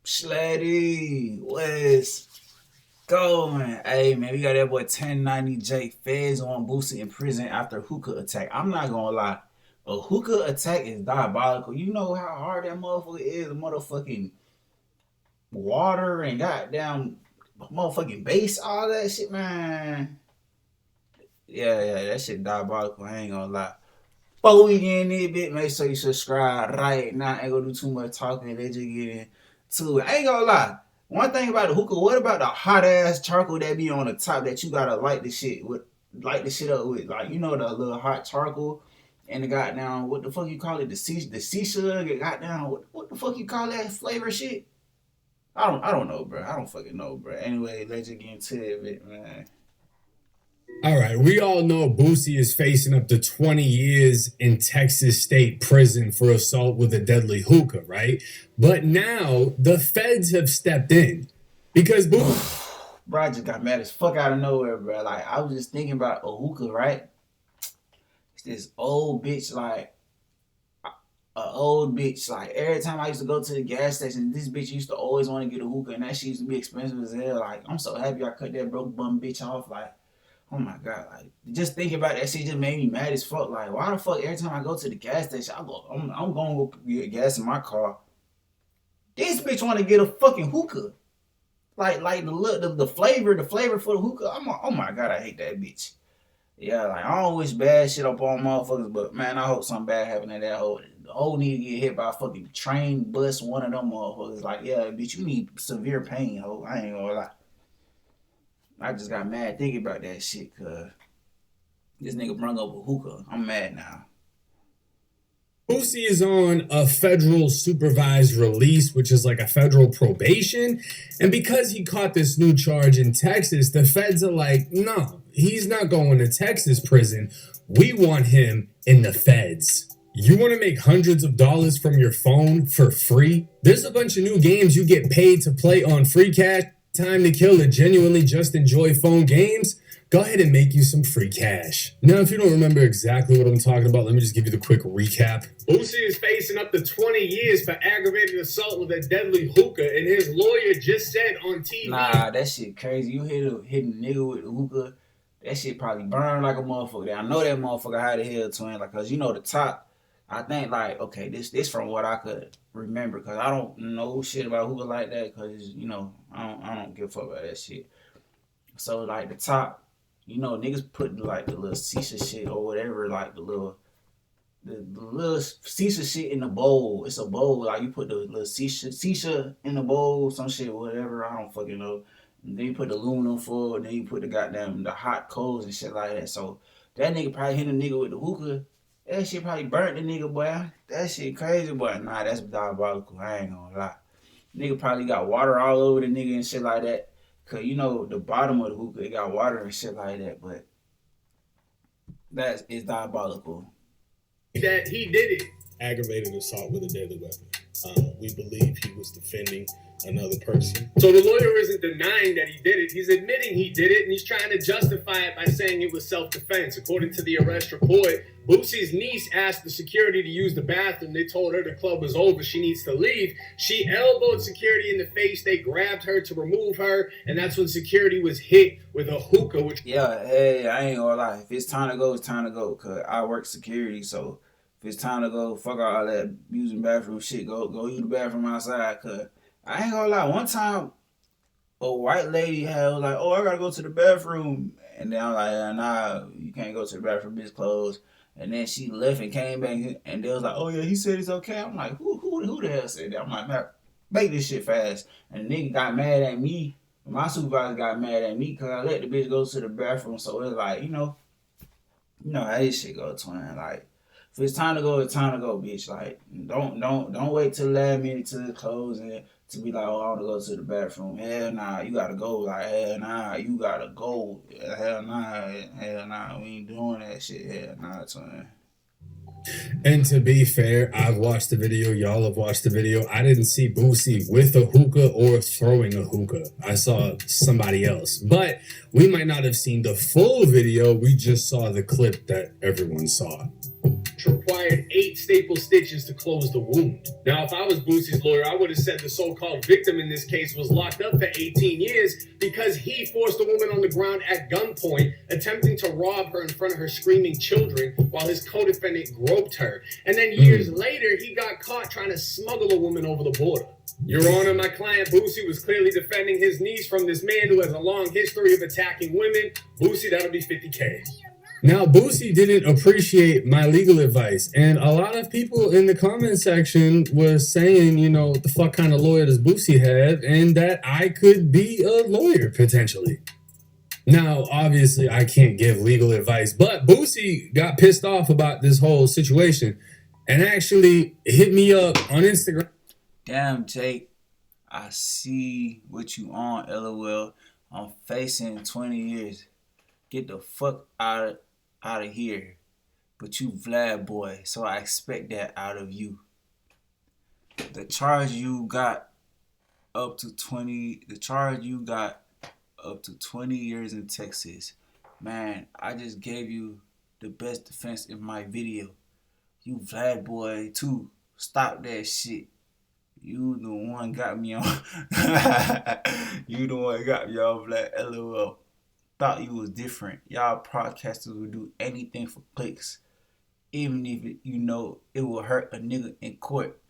Slatty, what's going? Hey man, we got that boy 1090J Feds on Boosie in prison after Hookah Attack. I'm not gonna lie, a Hookah Attack is diabolical. You know how hard that motherfucker is, the motherfucking water and goddamn motherfucking base, all that shit, man. Yeah, that shit diabolical. I ain't gonna lie. Before we get in this bit, make sure you subscribe right now. Ain't gonna do too much talking. They just get into it. I ain't gonna lie. One thing about the hookah, what about the hot ass charcoal that be on the top that you gotta light the shit up with? Like, you know, the little hot charcoal and the goddamn, what the fuck you call it? The shisha, goddamn, what the fuck you call that flavor shit? I don't know, bro. I don't fucking know, bro. Anyway, let's just get into it, man. All right, we all know Boosie is facing up to 20 years in Texas state prison for assault with a deadly hookah, right? But now the feds have stepped in because Boosie. Bro, I just got mad as fuck out of nowhere, bro. Like, I was just thinking about a hookah, right? It's this old bitch, like, a old bitch. Like, every time I used to go to the gas station, this bitch used to always want to get a hookah, and that shit used to be expensive as hell. Like, I'm so happy I cut that broke bum bitch off. Like, oh my god, like, just thinking about that shit just made me mad as fuck. Like, why the fuck every time I go to the gas station, I'm going to go get gas in my car. This bitch want to get a fucking hookah. Like the flavor for the hookah. Oh my god, I hate that bitch. Yeah, like I don't wish bad shit up on motherfuckers, but man, I hope something bad happen to that hoe. The hoe need to get hit by a fucking train, bus, one of them motherfuckers. Like, yeah, bitch, you need severe pain, hoe. I ain't gonna lie. I just got mad thinking about that shit, cause this nigga brung up a hookah. I'm mad now. Boosie is on a federal supervised release, which is like a federal probation. And because he caught this new charge in Texas, the feds are like, no, he's not going to Texas prison. We want him in the feds. You want to make hundreds of dollars from your phone for free? There's a bunch of new games you get paid to play on free cash. Time to kill to genuinely just enjoy phone games? Go ahead and make you some free cash. Now, if you don't remember exactly what I'm talking about, let me just give you the quick recap. Boosie is facing up to 20 years for aggravated assault with a deadly hookah, and his lawyer just said on TV. Nah, that shit crazy. You hit a nigga with the hookah, that shit probably burn like a motherfucker. I know that motherfucker high the hell, twin. Like, cause you know the top. I think like, okay, this from what I could remember, cause I don't know shit about hookah like that, cause you know I don't give a fuck about that shit. So like the top, you know, niggas put like the little shisha shit or whatever, like the little shisha shit in the bowl. It's a bowl, like you put the little shisha in the bowl, some shit, whatever. I don't fucking know. And then you put the aluminum foil, and then you put the hot coals and shit like that. So that nigga probably hit a nigga with the hookah. That shit probably burnt the nigga, boy. That shit crazy, boy. Nah, that's diabolical. I ain't gonna lie. Nigga probably got water all over the nigga and shit like that. Cause you know the bottom of the hookah, it got water and shit like that. But that is diabolical. That he did it. Aggravated assault with a deadly weapon. We believe he was defending another person. So the lawyer isn't denying that he did it. He's admitting he did it, and he's trying to justify it by saying it was self-defense. According to the arrest report, Boosie's niece asked the security to use the bathroom. They told her the club was over. She needs to leave. She elbowed security in the face. They grabbed her to remove her, and that's when security was hit with a hookah. Yeah, hey, I ain't gonna lie. If it's time to go, it's time to go. Cause I work security, so if it's time to go, fuck all that using bathroom shit. Go use the bathroom outside. Cause I ain't gonna lie. One time, a white lady was like, "Oh, I gotta go to the bathroom," and then I'm like, "Nah, you can't go to the bathroom. It's closed." And then she left and came back, and they was like, "Oh yeah, he said it's okay." I'm like, "Who the hell said that?" I'm like, "Man, make this shit fast." And the nigga got mad at me. My supervisor got mad at me because I let the bitch go to the bathroom. So it's like, you know how this shit go, twin. Like, if it's time to go, it's time to go, bitch. Like, don't wait till the last minute till it close and to be like, oh, I want to go to the bathroom. Hell nah, you gotta go. Like, hell nah, you gotta go. Hell nah, we ain't doing that shit. Hell nah, twin. And to be fair, I've watched the video. Y'all have watched the video. I didn't see Boosie with a hookah or throwing a hookah. I saw somebody else. But we might not have seen the full video. We just saw the clip that everyone saw. Required 8 staple stitches to close the wound. Now, if I was Boosie's lawyer, I would have said the so-called victim in this case was locked up for 18 years because he forced a woman on the ground at gunpoint, attempting to rob her in front of her screaming children while his co-defendant groped her. And then years later, he got caught trying to smuggle a woman over the border. Your Honor, my client Boosie was clearly defending his niece from this man who has a long history of attacking women. Boosie, that'll be $50K. Now, Boosie didn't appreciate my legal advice, and a lot of people in the comment section was saying, you know, what the fuck kind of lawyer does Boosie have, and that I could be a lawyer, potentially. Now, obviously, I can't give legal advice, but Boosie got pissed off about this whole situation and actually hit me up on Instagram. Damn, Jake, I see what you on, LOL. I'm facing 20 years. Get the fuck out of here. But you Vlad boy, so I expect that out of you. The charge you got up to 20 years in Texas. Man, I just gave you the best defense in my video. You Vlad boy too. Stop that shit. You the one got me on. You the one got me on, Vlad. LOL. Thought you was different. Y'all podcasters would do anything for clicks, even if you know it will hurt a nigga in court.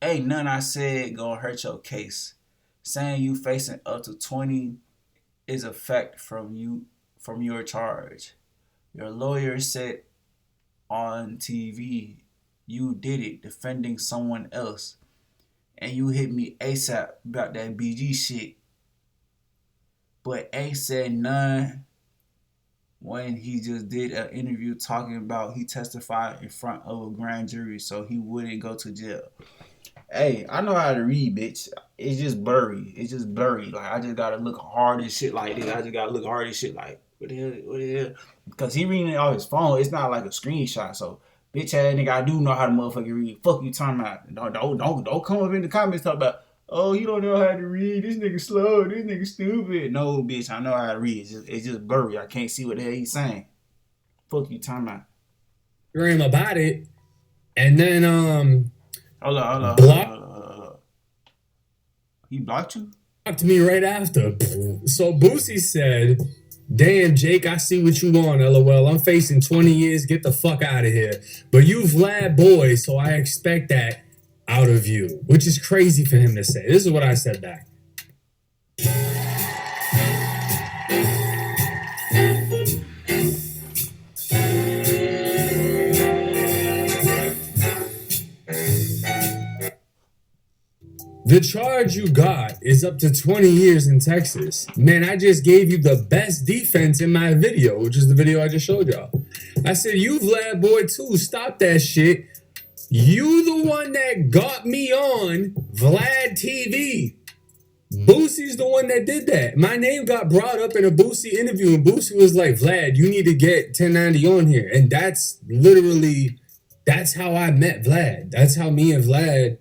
Ain't none I said gonna hurt your case. Saying you facing up to 20 is a fact from your charge. Your lawyer said on TV you did it defending someone else, and you hit me ASAP about that BG shit. But ain't said none when he just did an interview talking about he testified in front of a grand jury so he wouldn't go to jail. Hey, I know how to read, bitch. It's just blurry. Like, I just gotta look hard as shit like this. What the hell? Because he reading it off his phone. It's not like a screenshot. So, bitch ass nigga, I do know how to motherfucking read. Fuck you talking about. Don't come up in the comments talking about, oh, you don't know how to read. This nigga slow. This nigga stupid. No, bitch, I know how to read. It's just blurry. I can't see what the hell he's saying. Fuck you talking about. About it. And then, Hold on. He blocked you? Blocked me right after. So Boosie said, damn, Jake, I see what you on, LOL. I'm facing 20 years. Get the fuck out of here. But you Vlad boy, so I expect that out of you, which is crazy for him to say. This is what I said back. The charge you got is up to 20 years in Texas. Man, I just gave you the best defense in my video, which is the video I just showed y'all. I said, you Vlad boy too, stop that shit. You the one that got me on Vlad TV. Boosie's the one that did that. My name got brought up in a Boosie interview, and Boosie was like, Vlad, you need to get 1090 on here. And that's how I met Vlad. That's how me and Vlad,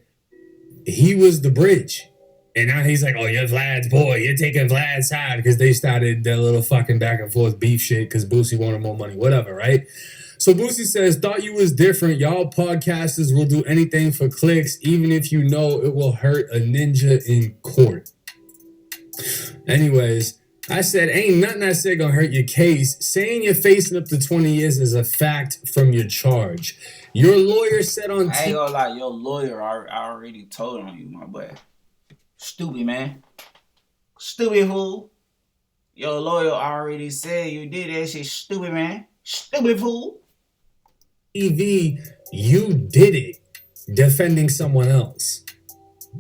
he was the bridge. And now he's like, oh, you're Vlad's boy. You're taking Vlad's side, because they started their little fucking back and forth beef shit because Boosie wanted more money, whatever, right? So Boosie says, thought you was different. Y'all podcasters will do anything for clicks, even if you know it will hurt a ninja in court. Anyways, I said, ain't nothing I said gonna hurt your case. Saying you're facing up to 20 years is a fact from your charge. Your lawyer said on I ain't gonna lie, your lawyer I already told on you, my boy. Stupid, man. Stupid fool. Your lawyer already said you did that shit. Stupid, man. Stupid fool. TV, you did it defending someone else.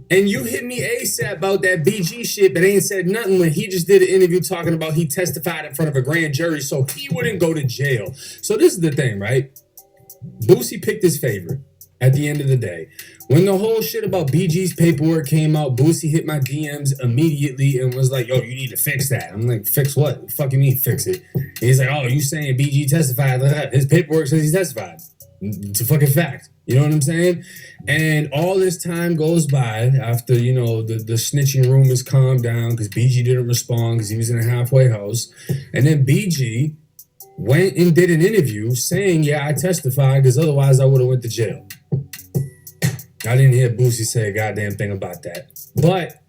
And you hit me ASAP about that BG shit, but ain't said nothing when he just did an interview talking about he testified in front of a grand jury so he wouldn't go to jail. So this is the thing, right? Boosie picked his favorite at the end of the day. When the whole shit about BG's paperwork came out, Boosie hit my DMs immediately and was like, yo, you need to fix that. I'm like, fix what? What the fuck you mean fix it? And he's like, oh, you saying BG testified? His paperwork says he testified. It's a fucking fact. You know what I'm saying? And all this time goes by after, the snitching rumors calmed down because BG didn't respond because he was in a halfway house. And then BG went and did an interview saying, yeah, I testified because otherwise I would have went to jail. I didn't hear Boosie say a goddamn thing about that. But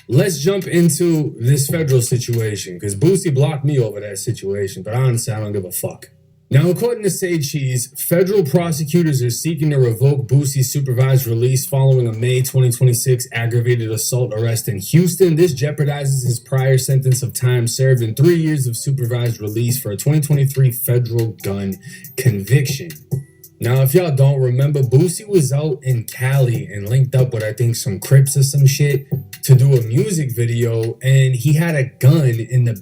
let's jump into this federal situation because Boosie blocked me over that situation, but honestly, I don't give a fuck. Now, according to Say Cheese, federal prosecutors are seeking to revoke Boosie's supervised release following a May 2026 aggravated assault arrest in Houston. This jeopardizes his prior sentence of time served and 3 years of supervised release for a 2023 federal gun conviction. Now, if y'all don't remember, Boosie was out in Cali and linked up with, I think, some Crips or some shit to do a music video, and he had a gun in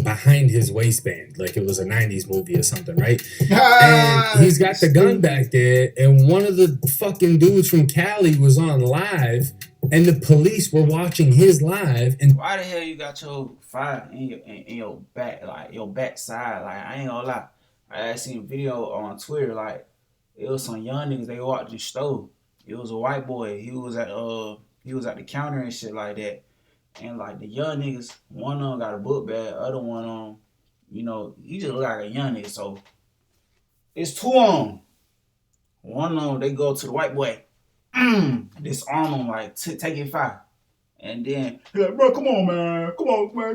behind his waistband, like it was a 90s movie or something, right? And he's got the gun back there, and one of the fucking dudes from Cali was on live, and the police were watching his live. And why the hell you got your fire in your back, like your back side? Like, I ain't gonna lie, I seen a video on Twitter, like it was some young niggas, they walked the store. It was a white boy. He was at the counter and shit like that. And like the young niggas, one of them got a book bag, other one he just look like a young nigga. So it's two on them. One of them, they go to the white boy, disarm him, like take it fire. And then he like, bro, come on, man,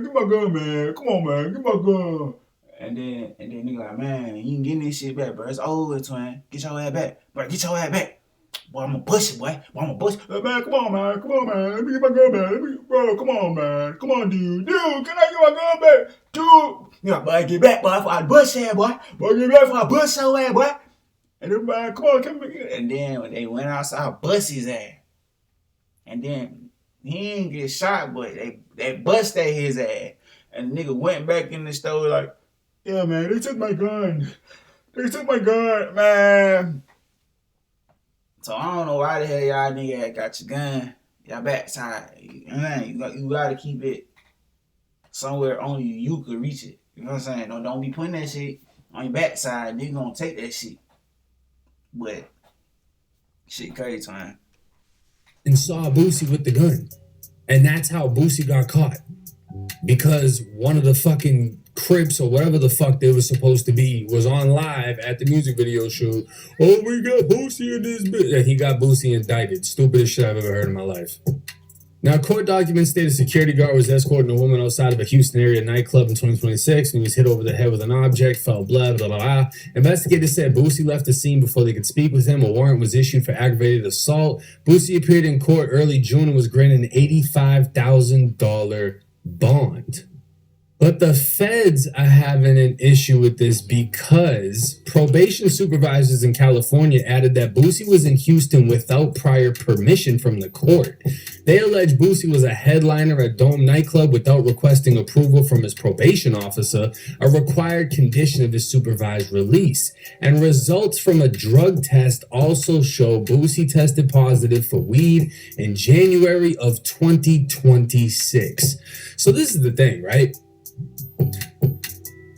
give my gun, man, come on, man, give my gun. And then nigga like, man, you ain't getting this shit back, bro. It's over, twin. Get your ass back, bro. Get your ass back. Boy, I'm gonna push it, boy. I'm gonna push it. Man, come on, man. Let me get my gun back. Bro, come on, man. Come on, dude. Dude, can I get my gun back? Dude. Yeah, boy, get back, boy, before I bust your ass, boy. Boy, get back before I bust your ass, boy. And then, man, come on. And then when they went outside, I bust his ass. And then he ain't get shot, but they busted his ass. And the nigga went back in the store like, yeah, man, they took my gun. Man. So I don't know why the hell y'all nigga got your gun, y'all backside. Man, you gotta keep it somewhere only you could reach it. You know what I'm saying? Don't be putting that shit on your backside. Nigga gonna take that shit. But shit crazy, man. And saw Boosie with the gun. And that's how Boosie got caught. Because one of the fucking Crips or whatever the fuck they were supposed to be was on live at the music video shoot. Oh, we got Boosie in this bitch. Yeah, he got Boosie indicted. Stupidest shit I've ever heard in my life. Now, court documents state a security guard was escorting a woman outside of a Houston area nightclub in 2026 when he was hit over the head with an object, felt blood, blah, blah, blah. Investigators said Boosie left the scene before they could speak with him. A warrant was issued for aggravated assault. Boosie appeared in court early June and was granted an $85,000 bond. But the feds are having an issue with this because probation supervisors in California added that Boosie was in Houston without prior permission from the court. They allege Boosie was a headliner at Dome nightclub without requesting approval from his probation officer, a required condition of his supervised release. And results from a drug test also show Boosie tested positive for weed in January of 2026. So this is the thing, right?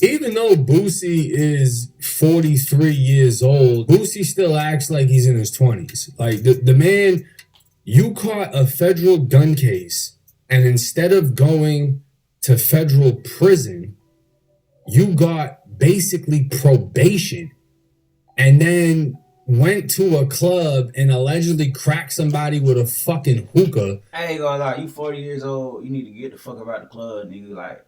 Even though Boosie is 43 years old, Boosie still acts like he's in his 20s. Like, the man, you caught a federal gun case, and instead of going to federal prison, you got basically probation, and then went to a club and allegedly cracked somebody with a fucking hookah. I ain't gonna lie, you 40 years old, you need to get the fuck about the club, nigga. Like,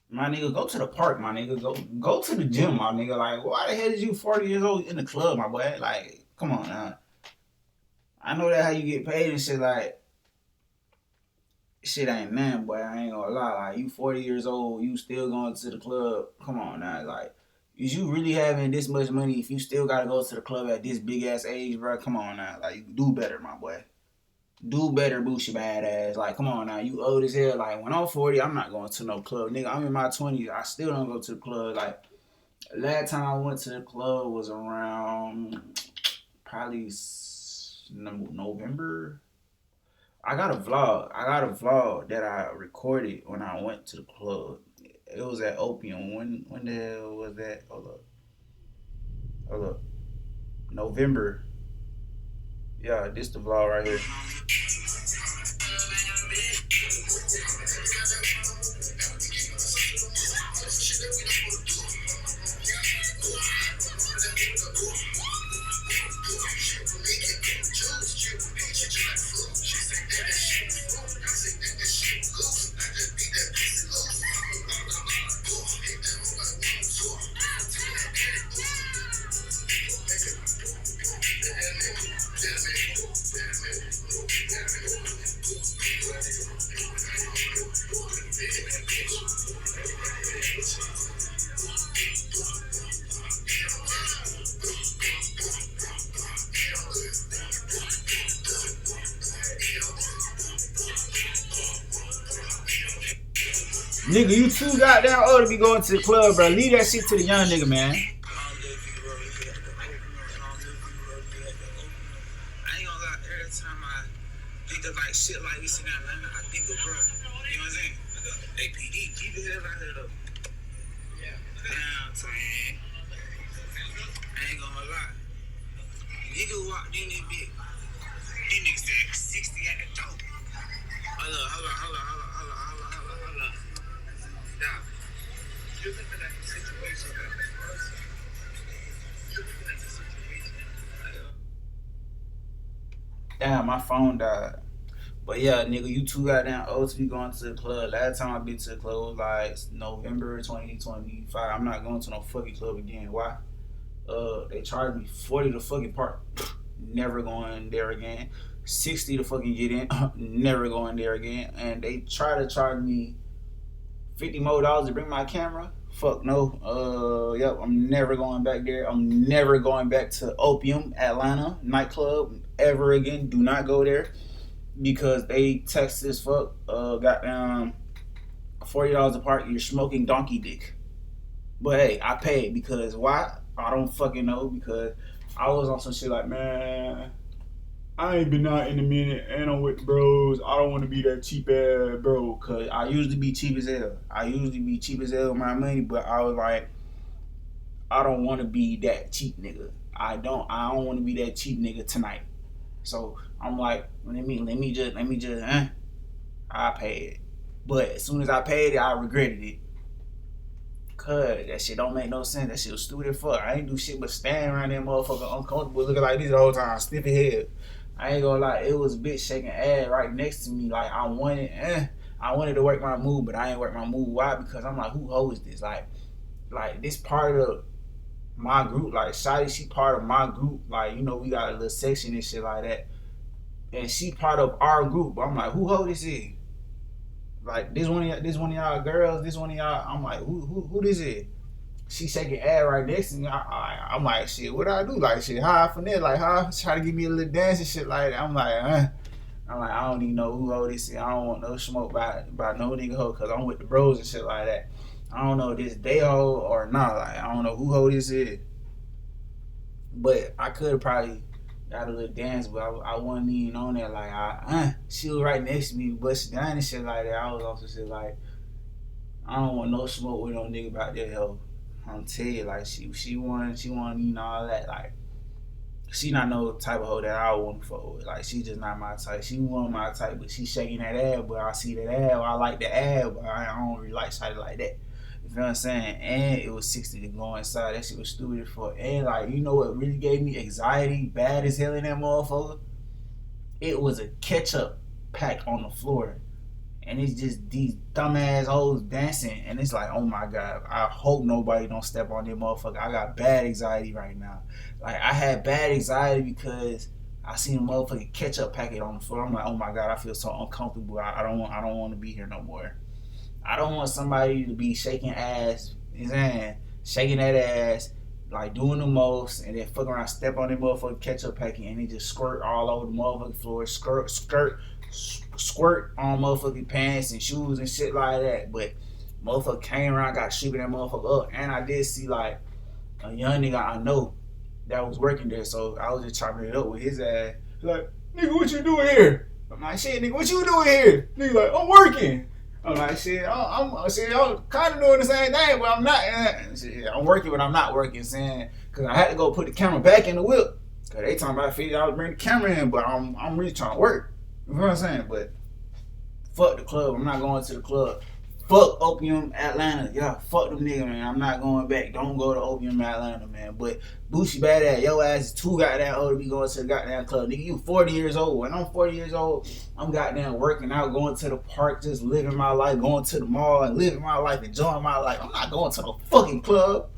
my nigga, go to the park, my nigga. Go to the gym, my nigga. Like, why the hell is you 40 years old in the club, my boy? Like, come on now. I know that how you get paid and shit, like, shit ain't nothing, boy. I ain't gonna lie. Like, you 40 years old, you still going to the club. Come on now. Like, is you really having this much money if you still gotta go to the club at this big ass age, bro? Come on now. Like, do better, my boy. Do better, Boosie badass. Like, come on now, you old as hell. Like, when I'm 40, I'm not going to no club. Nigga, I'm in my 20s. I still don't go to the club. Like, last time I went to the club was around probably November. I got a vlog that I recorded when I went to the club. It was at Opium. When the hell was that? Hold up. November. Yeah, this the vlog right here. Nigga, you too goddamn old to be going to the club, bro. Leave that shit to the young nigga, man. Like shit like this in Atlanta, I think of bro. You know what I'm saying? They PD, keep the hell out here though. Yeah. Damn, man. I ain't gonna lie. Nigga walked in this bitch. These niggas said 60 at the door. Hold up. Now, you look at that situation. Damn, my phone died. But yeah, nigga, you too goddamn old to be going to the club. Last time I been to the club was like November 2025. I'm not going to no fucking club again. Why? They charged me 40 to fucking park. Never going there again. 60 to fucking get in. Never going there again. And they try to charge me $50 more to bring my camera. Fuck no. Yep, I'm never going back there. I'm never going back to Opium, Atlanta nightclub ever again. Do not go there. Because they text this fuck, goddamn $40 a part, you're smoking donkey dick. But hey, I paid because why? I don't fucking know, because I was on some shit like, man, I ain't been out in a minute and I'm with the bros. I don't want to be that cheap ass bro, cause I usually be cheap as hell. With my money, but I was like, I don't want to be that cheap nigga. I don't want to be that cheap nigga tonight. So I'm like, let me just, I paid. But as soon as I paid it, I regretted it. Cause that shit don't make no sense. That shit was stupid as fuck. I ain't do shit but stand around that motherfucker uncomfortable looking like this the whole time, sniffing head. I ain't gonna lie, it was a bitch shaking ass right next to me. Like I wanted to work my move, but I ain't work my move. Why? Because I'm like, who hoe is this? Like this part of my group, like Shotty, she part of my group. Like, you know, we got a little section and shit like that. And she part of our group. But I'm like, who hoe this is? Like, this one of y'all girls, this one of y'all. I'm like, who this is? She shaking ass right next to me. I'm like, shit, what do I do? Like, shit, how I finesse? Like, how try to give me a little dance and shit like that. I'm like, I don't even know who hoe this is. I don't want no smoke by no nigga hoe, because I'm with the bros and shit like that. I don't know if this they hoe or not. Like, I don't know who hoe this is. But I could have probably got a little dance, but I wasn't even on there. Like, she was right next to me, busting down and shit like that. I was also shit like, I don't want no smoke with no nigga about that hoe. I'm telling you, like, she want eating all that. Like, she not no type of hoe that I want to fuck with. Like, she just not my type. She wasn't my type, but she shaking that ass. But I see that ass. I like the ass, but I don't really like shit like that. You feel what I'm saying? And it was 60 to go inside. That shit was stupid as fuck. And like, you know what really gave me anxiety, bad as hell in that motherfucker? It was a ketchup pack on the floor. And it's just these dumbass hoes dancing. And it's like, oh my God, I hope nobody don't step on that motherfucker. I got bad anxiety right now. Like, I had bad anxiety because I seen a motherfucking ketchup packet on the floor. I'm like, oh my God, I feel so uncomfortable. I don't want to be here no more. I don't want somebody to be shaking ass, shaking that ass, like doing the most, and then fuck around, step on that motherfucking ketchup packet, and it just squirt all over the motherfucking floor, squirt on motherfucking pants and shoes and shit like that. But motherfucker came around, got shooting that motherfucker up, and I did see like a young nigga I know that was working there, so I was just chopping it up with his ass. Like, nigga, what you doing here? I'm like, shit, nigga, what you doing here? Nigga, like, I'm working. I'm like, shit, I'm kind of doing the same thing, but I'm not. Shit, I'm working, but I'm not working, saying, because I had to go put the camera back in the whip. Cause they talking about $50 bring the camera in, but I'm really trying to work. You know what I'm saying? But fuck the club. I'm not going to the club. Fuck Opium Atlanta. Yeah, fuck them niggas, man. I'm not going back. Don't go to Opium Atlanta, man. But Boosie badass. Your ass is too goddamn old to be going to the goddamn club. Nigga, you 40 years old. When I'm 40 years old, I'm goddamn working out, going to the park, just living my life, going to the mall and living my life, enjoying my life. I'm not going to the fucking club.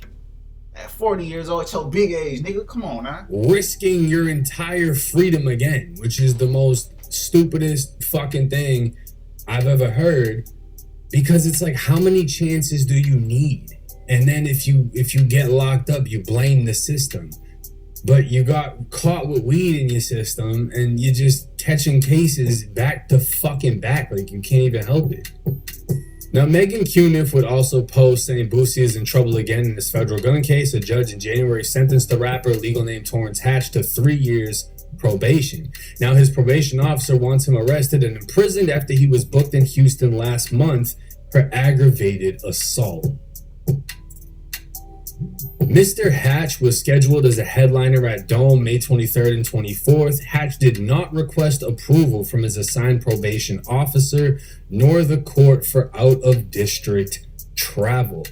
At 40 years old, at your big age, nigga, come on now. Risking your entire freedom again, which is the most stupidest fucking thing I've ever heard. Because it's like, how many chances do you need? And then if you get locked up, you blame the system. But you got caught with weed in your system and you're just catching cases back to fucking back. Like, you can't even help it. Now, Megan Cuniff would also post saying Boosie is in trouble again in this federal gun case. A judge in January sentenced the rapper, legal name Torrance Hatch, to 3 years probation. Now, his probation officer wants him arrested and imprisoned after he was booked in Houston last month for aggravated assault. Mr. Hatch was scheduled as a headliner at Dome May 23rd and 24th. Hatch did not request approval from his assigned probation officer nor the court for out-of-district travel.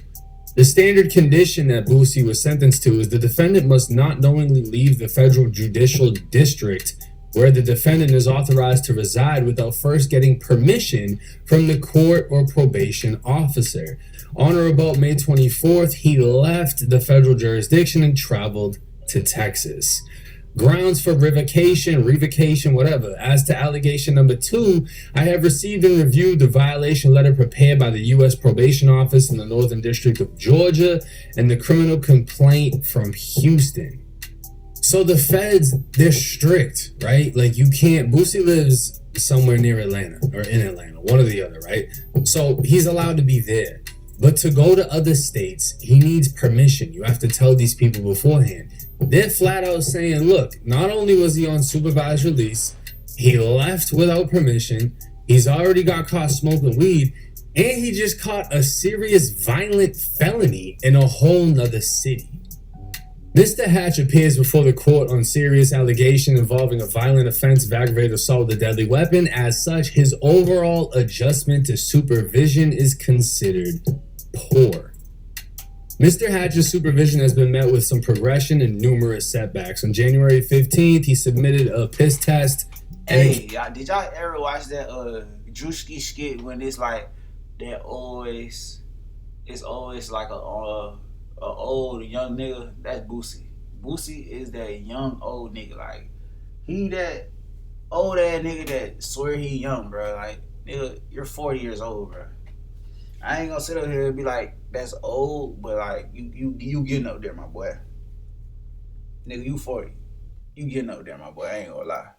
The standard condition that Boosie was sentenced to is the defendant must not knowingly leave the federal judicial district where the defendant is authorized to reside without first getting permission from the court or probation officer. On or about May 24th, he left the federal jurisdiction and traveled to Texas. Grounds for revocation, whatever. As to allegation number 2, I have received and reviewed the violation letter prepared by the U.S. Probation Office in the Northern District of Georgia and the criminal complaint from Houston. So the feds, they're strict, right? Like, you can't, Boosie lives somewhere near Atlanta or in Atlanta, one or the other, right? So he's allowed to be there. But to go to other states, he needs permission. You have to tell these people beforehand. They're flat out saying, look, not only was he on supervised release, he left without permission, he's already got caught smoking weed, and he just caught a serious violent felony in a whole nother city. Mr. Hatch appears before the court on serious allegation involving a violent offense of aggravated assault with a deadly weapon. As such, his overall adjustment to supervision is considered poor. Mr. Hatch's supervision has been met with some progression and numerous setbacks. On January 15th, he submitted a piss test. Hey, did y'all ever watch that Drewski skit when it's like that it's always like a old young nigga? That's Boosie. Boosie is that young old nigga. Like, he that old ass nigga that swear he young, bro. Like, nigga, you're 40 years old, bro. I ain't gonna sit up here and be like, that's old, but like, you getting up there, my boy. Nigga, you 40. You getting up there, my boy. I ain't gonna lie.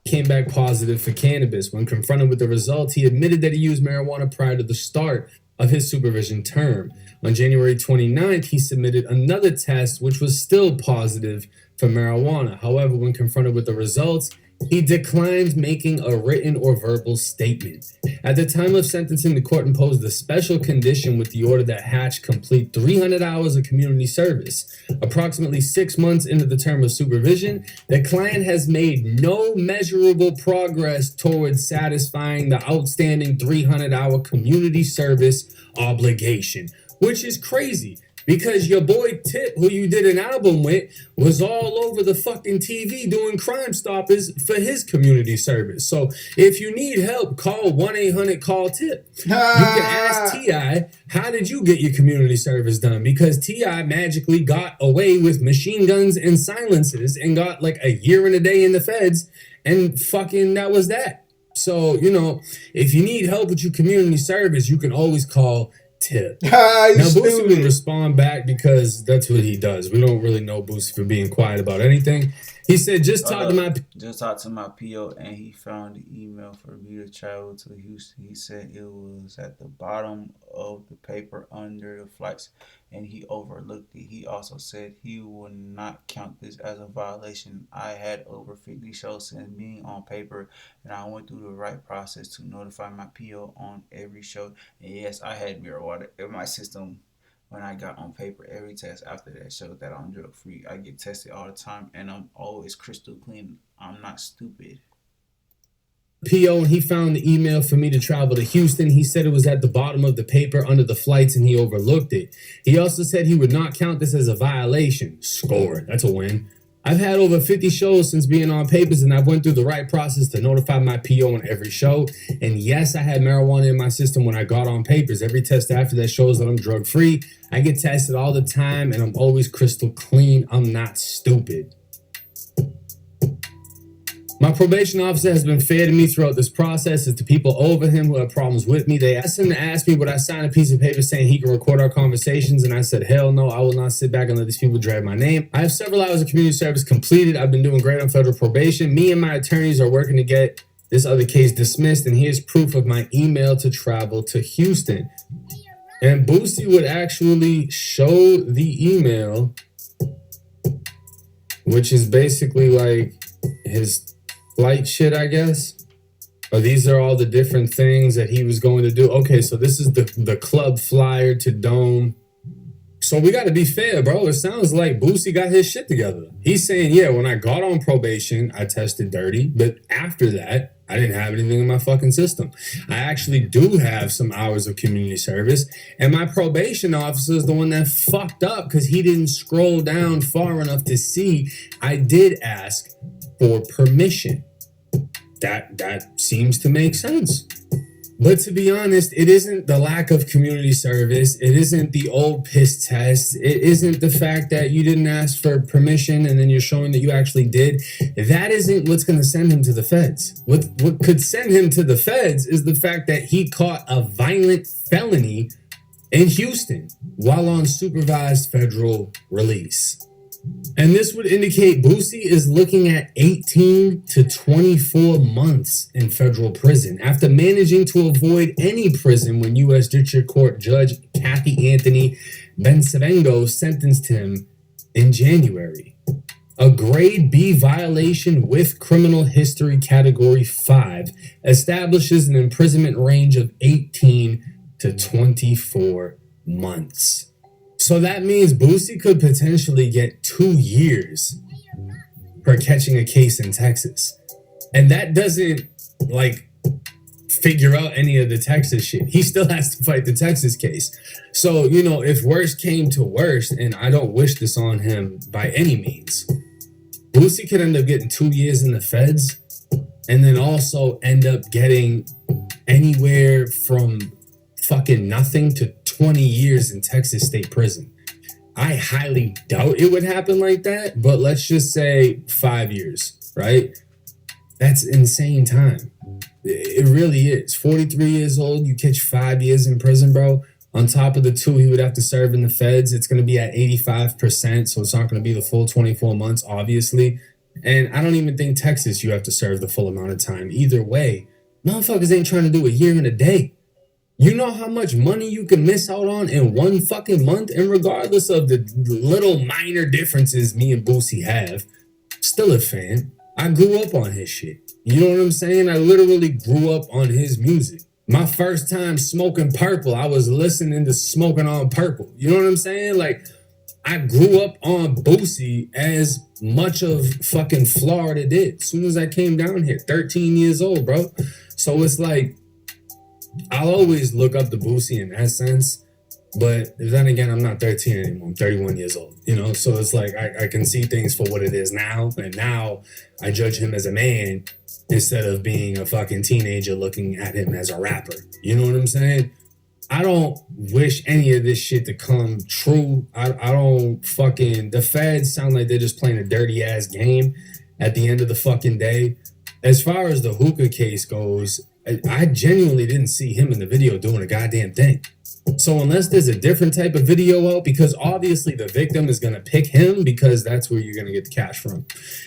Came back positive for cannabis. When confronted with the results, he admitted that he used marijuana prior to the start of his supervision term. On January 29th, he submitted another test, which was still positive for marijuana. However, when confronted with the results, he declined making a written or verbal statement. At the time of sentencing, the court imposed a special condition with the order that Hatch complete 300 hours of community service. Approximately 6 months into the term of supervision, the client has made no measurable progress towards satisfying the outstanding 300-hour community service obligation, which is crazy. Because your boy Tip, who you did an album with, was all over the fucking TV doing Crime Stoppers for his community service. So if you need help, call 1-800-CALL-TIP. You can ask T.I., how did you get your community service done? Because T.I. magically got away with machine guns and silencers and got like a year and a day in the feds, and fucking that was that. So, you know, if you need help with your community service, you can always call Tip. Now Boosie would respond back because that's what he does. We don't really know Boosie for being quiet about anything. He said, just talk to my PO, and he found the email for me to travel to Houston. He said it was at the bottom of the paper under the flights, and he overlooked it. He also said he would not count this as a violation. I had over 50 shows since being on paper, and I went through the right process to notify my PO on every show. And yes, I had marijuana in my system when I got on paper. Every test after that showed that I'm drug free. I get tested all the time and I'm always crystal clean. I'm not stupid. PO, and he found the email for me to travel to Houston. He said it was at the bottom of the paper under the flights and he overlooked it. He also said he would not count this as a violation. Score. That's a win. I've had over 50 shows since being on papers, and I've went through the right process to notify my PO on every show. And yes, I had marijuana in my system when I got on papers. Every test after that shows that I'm drug free. I get tested all the time and I'm always crystal clean. I'm not stupid. My probation officer has been fair to me throughout this process. As to people over him who have problems with me, they asked him to ask me would I sign a piece of paper saying he can record our conversations, and I said, hell no, I will not sit back and let these people drag my name. I have several hours of community service completed. I've been doing great on federal probation. Me and my attorneys are working to get this other case dismissed, and here's proof of my email to travel to Houston. And Boosie would actually show the email, which is basically like his flight shit, I guess. Or these are all the different things that he was going to do. Okay, so this is the club flyer to Dome. So we got to be fair, bro. It sounds like Boosie got his shit together. He's saying, yeah, when I got on probation, I tested dirty. But after that, I didn't have anything in my fucking system. I actually do have some hours of community service. And my probation officer is the one that fucked up because he didn't scroll down far enough to see I did ask for permission. That seems to make sense. But to be honest, it isn't the lack of community service. It isn't the old piss test. It isn't the fact that you didn't ask for permission and then you're showing that you actually did. That isn't what's going to send him to the feds. What could send him to the feds is the fact that he caught a violent felony in Houston while on supervised federal release. And this would indicate Boosie is looking at 18 to 24 months in federal prison after managing to avoid any prison when U.S. District Court Judge Kathy Anthony Bensavengo sentenced him in January. A grade B violation with criminal history category 5 establishes an imprisonment range of 18 to 24 months. So that means Boosie could potentially get 2 years for catching a case in Texas. And that doesn't, like, figure out any of the Texas shit. He still has to fight the Texas case. So, you know, if worst came to worst, and I don't wish this on him by any means, Boosie could end up getting 2 years in the feds and then also end up getting anywhere from fucking nothing to 20 years in Texas state prison. I highly doubt it would happen like that, but let's just say 5 years, right? That's insane time. It really is. 43 years old, you catch 5 years in prison, bro. On top of the 2 he would have to serve in the feds, it's going to be at 85%, so it's not going to be the full 24 months, obviously. And I don't even think Texas you have to serve the full amount of time. Either way, motherfuckers ain't trying to do a year and a day. You know how much money you can miss out on in 1 fucking month? And regardless of the little minor differences me and Boosie have, still a fan. I grew up on his shit. You know what I'm saying? I literally grew up on his music. My first time smoking purple, I was listening to Smoking on Purple. You know what I'm saying? Like, I grew up on Boosie as much of fucking Florida did. As soon as I came down here, 13 years old, bro. So it's like, I'll always look up to Boosie in that sense, but then again, I'm not 13 anymore. I'm 31 years old, you know? So it's like, I can see things for what it is now, and now I judge him as a man instead of being a fucking teenager looking at him as a rapper. You know what I'm saying? I don't wish any of this shit to come true. I don't fucking, the feds sound like they're just playing a dirty ass game at the end of the fucking day. As far as the hookah case goes, I genuinely didn't see him in the video doing a goddamn thing. So unless there's a different type of video out, because obviously the victim is going to pick him because that's where you're going to get the cash from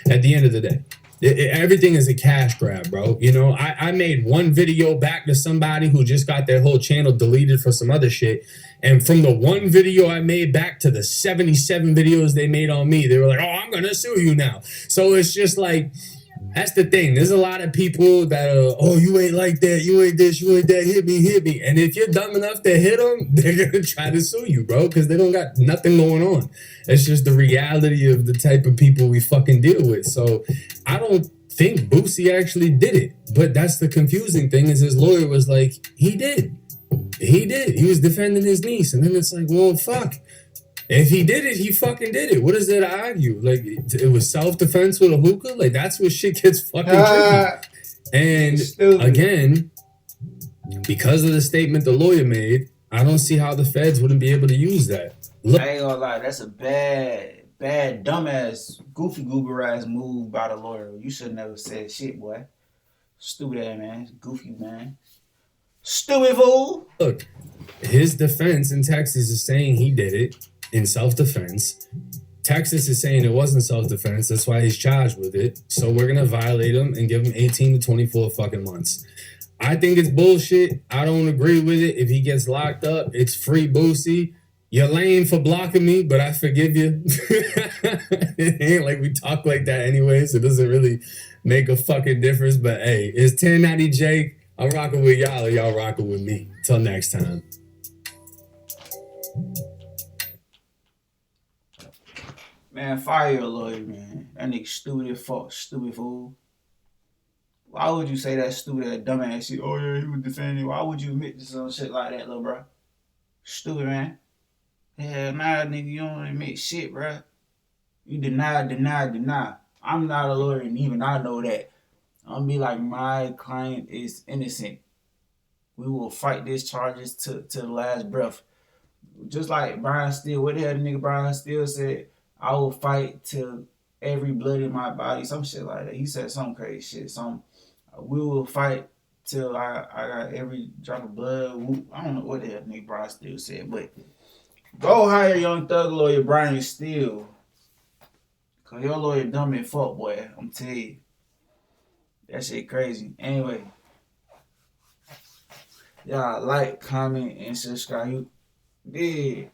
at the end of the day. Everything is a cash grab, bro. You know, I made one video back to somebody who just got their whole channel deleted for some other shit. And from the one video I made back to the 77 videos they made on me, they were like, oh, I'm going to sue you now. So it's just like, That's the thing. There's a lot of people that are, oh, you ain't like that, you ain't this, you ain't that, hit me, hit me. And if you're dumb enough to hit them, they're gonna try to sue you, bro, because they don't got nothing going on. It's just the reality of the type of people we fucking deal with. So I don't think Boosie actually did it. But that's the confusing thing is his lawyer was like, he did. He did. He was defending his niece. And then it's like, well, fuck. If he did it, he fucking did it. What is there to argue? Like, it was self-defense with a hookah? Like, that's where shit gets fucking tricky. And again, because of the statement the lawyer made, I don't see how the feds wouldn't be able to use that. Look, I ain't gonna lie, that's a bad, dumbass, goofy goober ass move by the lawyer. You should never said shit, boy. Stupid ass man, goofy man. Stupid fool. Look, his defense in Texas is saying he did it in self-defense. Texas is saying it wasn't self-defense. That's why he's charged with it. So we're gonna violate him and give him 18 to 24 fucking months. I think it's bullshit. I don't agree with it. If he gets locked up, it's free Boosie. You're lame for blocking me, but I forgive you. It ain't like we talk like that anyway, so it doesn't really make a fucking difference. But hey, it's 1090 Jake. I'm rocking with y'all, or y'all rocking with me. Till next time. Man, fire your lawyer, man. That nigga stupid as fuck, stupid fool. Why would you say that stupid ass dumbass shit? Oh yeah, he was defending you. Why would you admit to some shit like that, little bro? Stupid, man. Hell nah, nigga, you don't admit shit, bro. You deny. I'm not a lawyer, and even I know that. I'm gonna be like, my client is innocent. We will fight these charges to the last breath. Just like Brian Steele, what the hell the nigga Brian Steele said, I will fight till every blood in my body, some shit like that. He said some crazy shit. We will fight till I got every drop of blood. I don't know what the hell nigga Brian Steele said, but go hire Young Thug lawyer Brian Steele. Cause your lawyer dumb as fuck, boy. I'm telling you. That shit crazy. Anyway. Y'all like, comment, and subscribe. Yeah.